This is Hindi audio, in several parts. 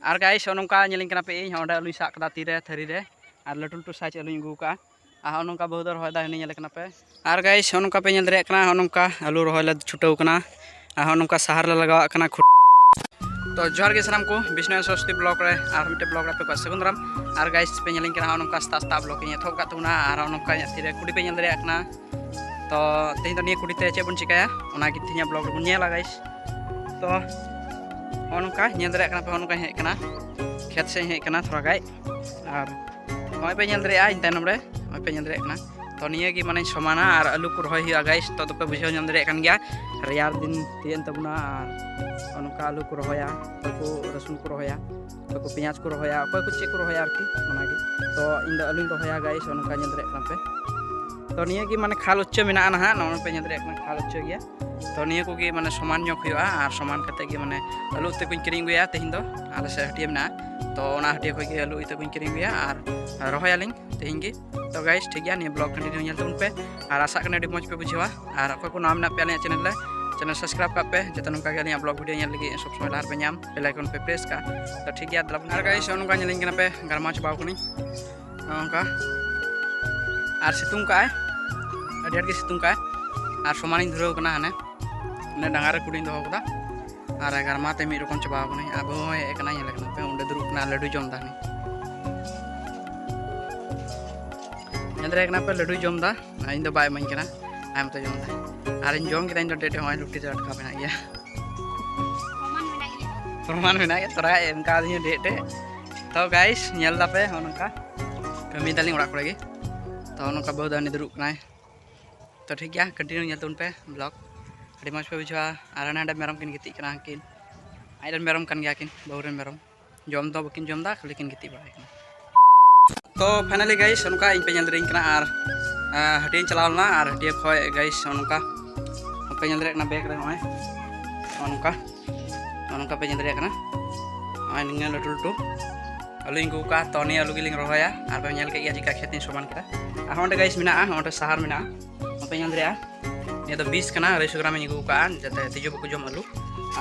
Ar guys nongka nyeling kana pe ᱤᱧ ᱚᱸᱰᱮ ᱟᱞᱩᱧ ᱥᱟᱵ ᱠᱟᱫᱟ ᱛᱤᱨᱮ ᱛᱷᱟᱹᱨᱤ ᱨᱮ ᱟᱨ ᱞᱟᱹᱴᱩ ᱞᱟᱹᱴᱩ ᱥᱟᱭᱤᱡ ᱟᱞᱩᱧ ᱟᱹᱜᱩ ᱠᱟᱜᱼᱟ ᱟᱨ ᱱᱚᱝᱠᱟ ᱵᱟᱹᱦᱩ ᱫᱚ ᱨᱚᱦᱚᱭ ᱫᱟ ᱦᱟᱹᱱᱤ ᱧᱮᱞ ᱠᱟᱱᱟ ᱯᱮ ᱟᱨ guys ᱱᱚᱝᱠᱟ ᱯᱮ ᱧᱮᱞ ᱫᱟᱲᱮᱭᱟᱜ ᱠᱟᱱᱟ ᱱᱚᱝᱠᱟ ᱟᱞᱩ ᱨᱚᱦᱚᱭ ᱞᱮ ᱪᱷᱩᱴᱟᱹᱣ ᱠᱟᱱᱟ ᱟᱨ ᱱᱚᱝᱠᱟ ᱥᱟᱦᱟᱨ ᱞᱮ ᱞᱟᱜᱟᱣᱟᱜ ᱠᱟᱱᱟ तो जोहार के सामान को बिश्नोई सस्ती ब्लॉग रे और मिटे ब्लॉग रे पे सगुन दाराम और गाइस पे नेलिंग कना नोंका सता सता ब्लॉग इन एथोब कातुना और नोंका तीरे कुड़ी पे नेल दरे आकना तो तेहिं तो निया कुड़ी ते चे बन चिकाया ओना कि तिया ब्लॉग रे बन नेला गाइस तो नोंका नेल दरे आकना पे नोंका हे कना खेत से हे कना थोड़ा गाय और होय पे नेल दरे आ इन तायनम रे होय पे नेल दरे आकना तो निया की माने समाना और आलू को रहोय हुआ गाइस तो पे बुझाव नेल दरे आकन गया रेयार दिन तियन तबना और नोंका आलू को रहोया को रसुन को रहोया को पियाज को रहोया को चे को रहोया आरकी मानागी तो इन द आलू रहोया गाइस नोंका नेल दरे आकना पे तो निया की माने खाल उच्च मेना ना नोन पे नेल दरे आकना खाल उच्च गया तो निया को गी माने समान ñok हुआ और समान कते गी माने आलू ते कुन किरिंग गया तेहिं दो आले से हटिया मेना तो ओना हटिया को गी आलू ते कुन किरिंग गया और रहोयालिंग तेहिं गी तो गाइस ठीक गया निया ब्लॉग कंटिन्यू नेल तबन पे और आशा करना मज पे बुझेवा और अको को नाम ना पे चैनल ले चैनल सब्सक्राइब कर पे जते नोंका गे ब्लॉग वीडियो नेल लगी सब समय लार पे नाम बेल आइकन पे प्रेस का तो ठीक गया दला और गाइस नोंका नेलिंग कना पे गरमा चबाव कनी नोंका और सितुंग का ढेर के सितुंग का और समानी धुराव कना हाने ने डांगा रे कुड़ी दो कदा और गरमा ते मी रकम चबाव कनी अब होय एकना नेल कना पे उंडे दुरुब ना लड्डू जम दानी नेदरे कना पे लड्डू जम दा इन दो बाय मन कना आम तो जम दा और इन जम के इन डेटे होय लुटी जट का बना गया प्रमाण में ना तोरा एम का दी डेटे तो गाइस नेल दा पे नोंका कमी दालिंग ओड़ा कोड़े तो नोंका बहुत दानी दुरुब कनाय तो ठीक गया कंटिन्यू नेल तुन पे ब्लॉग अड़ी मज पे बुझा और नाडे मेरम किन गिती कना किन आइरन मेरम कन गया किन बहुरन मेरम जम दो बकिन जम दा खाली किन गिती बाय कना तो फाइनली गाइस नोंका इन पे नेल दरिंग कना और हटिया चलावना और हटिया खय गाइस नोंका पे नेल दरे कना बैग रे होय नोंका नोंका पे नेल दरे कना आय निंगा लटु लटु आलू इंगू का तो नि आलू गिलिंग रहोया और पे नेल के गया जिका खेतिन समान करा आ होंडे गाइस मिना होंडे सहार मिना पे नेल दरे निया तो 20 कना 200 ग्राम इंगू का जते तिजो बको जम आलू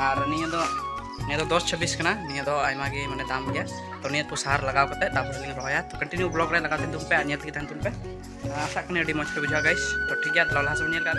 और निया तो 10-26 कना निया तो आयमा गे माने दाम गया तो निया को सहार लगाव कते तापर लिंग रहोया तो कंटिन्यू ब्लॉग रे लगा दिन तुम पे नियत की तन तुम पे आशा करने अड़ी मज पे बुझा गाइस तो ठीक है लाला सब नेल का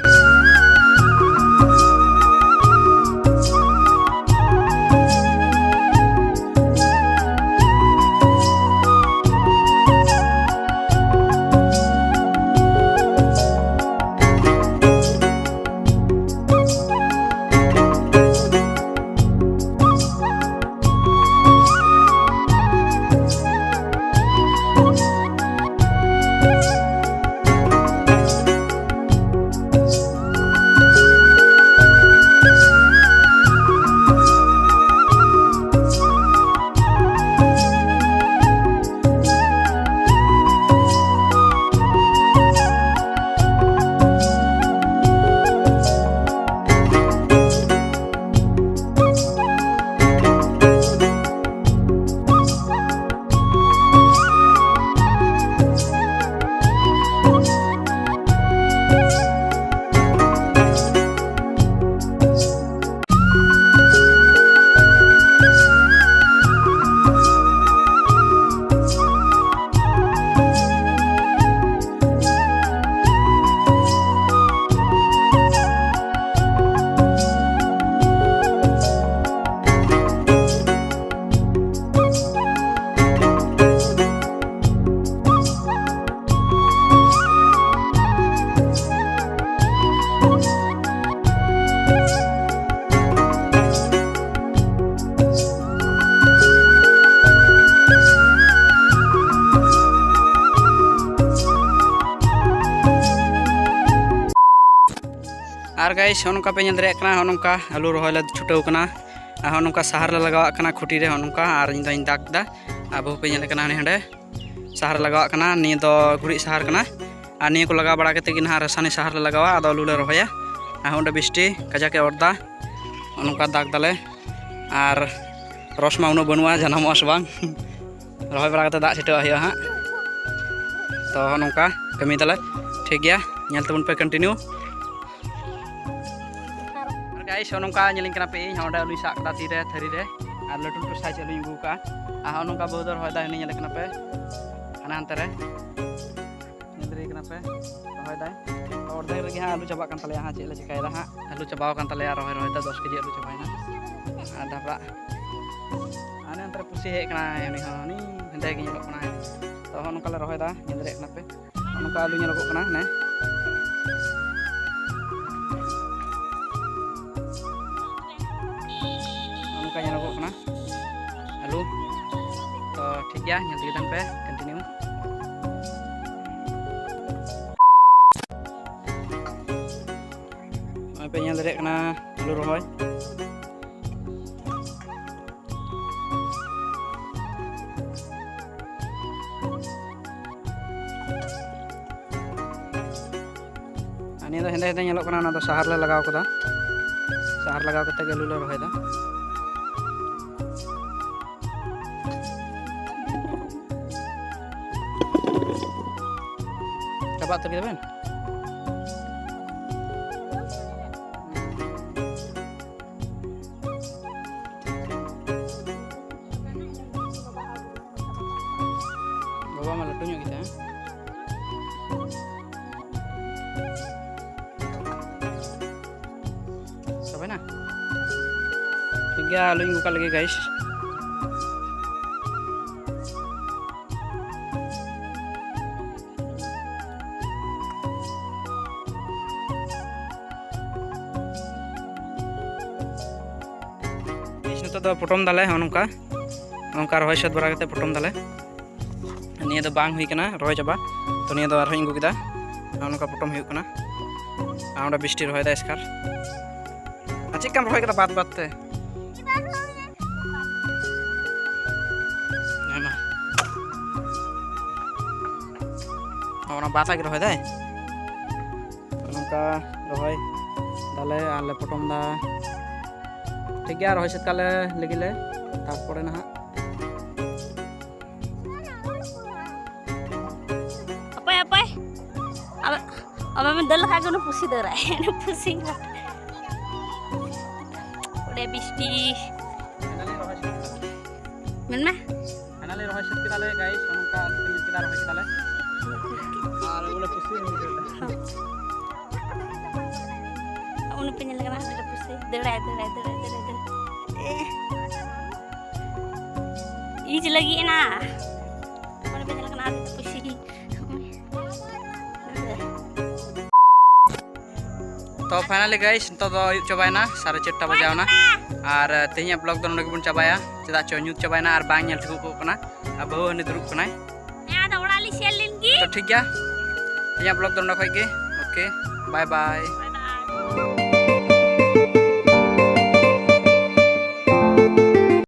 और गाइस नोंका पे नेल दरे कना नोंका आलू रहोय ले छुटाव कना और नोंका सहार ले लगाव कना खुटी रे नोंका और इन द दाग दा अब पे नेल कना हंडे सहार लगाव कना नि दो गुड़ी सहार कना और नि को लगा बड़ा कते कि ना रसायनिक सहार ले लगावा आदो आलू ले रहोया और हंडे बिस्टी कजा के ओरदा नोंका दाग दाले और रसमा उनो बनुआ जनामो सबांग रहोय बड़ा कते दाग छिटाव हिया हा तो नोंका कमी दाले ठीक गया नेल तबन पे कंटिन्यू गाइस नोंका नेलिंग कना पे इन होंडे आलू साब कदा तीरे थरी रे और लटू लटू साइज आलू अगू का और नौका बहुत रहा दा हनी पे हाना हानते रे पे रहा अर्धे रही हाँ आलू चाबा हाँ चेले चिकायदा हाँ आलू चाबा रहा 10 केजी आलू चाबाना दापड़ा आने अंतर पुसी हेकना हनी हनी हेंदे गे नेलोकना तो नौका रहा पे नौका आलू नेलोकना ने नौका नेलोकना आलू तो ठीक गया नेल पे कंटिन्यू पे नेल आलू रहा निया हेंदे हेंदे नेलोकना साहार ले लगाव कदा साहार लगाव कते आलू ले रहा चाबा तो बेन बाबा मा लटू ᱧᱚᱜ ᱜᱮᱛᱟ ना ठीक गया आलू गुका लगे गाइस तो पटम दाले नौका नौका रहा सद बरा पटम दाले निया दो बांग हुई कना रहा चाबा तो निया दो आरहं अगू केदा नौका पटम हुई कना आउंडा बिस्टी रहा दा एस्कार चिकन रहा कदा बात बात ते बात आगे रहा नौका रहा दाले आले पटम दा ठीक गया रहा सत्काले लगे तारपरे ना अब मैं दल खा के पुसी दे रहा है पुसी उड़े बिस्टी मन में अनाले रहा सत के दाले गाइस नौका पेंजल के रहा के दाले और बोले पुसी उन पेंजल लगा ना पुसी दड़ा इज लगी ना उन पेंजल लगा ना पुसी तो फाइनली गाइस तो चाबायना 4:30 बजावना और तेज ब्लॉग दो नोडे बन चाबाया चेदा चो न्यूज चाबायना और बांग नेल ठिकु कना और बहु हनी दुरुब कनाय तो ठीक गया तेज ब्लॉग दो नोडे खय गे ओके बाय बाय।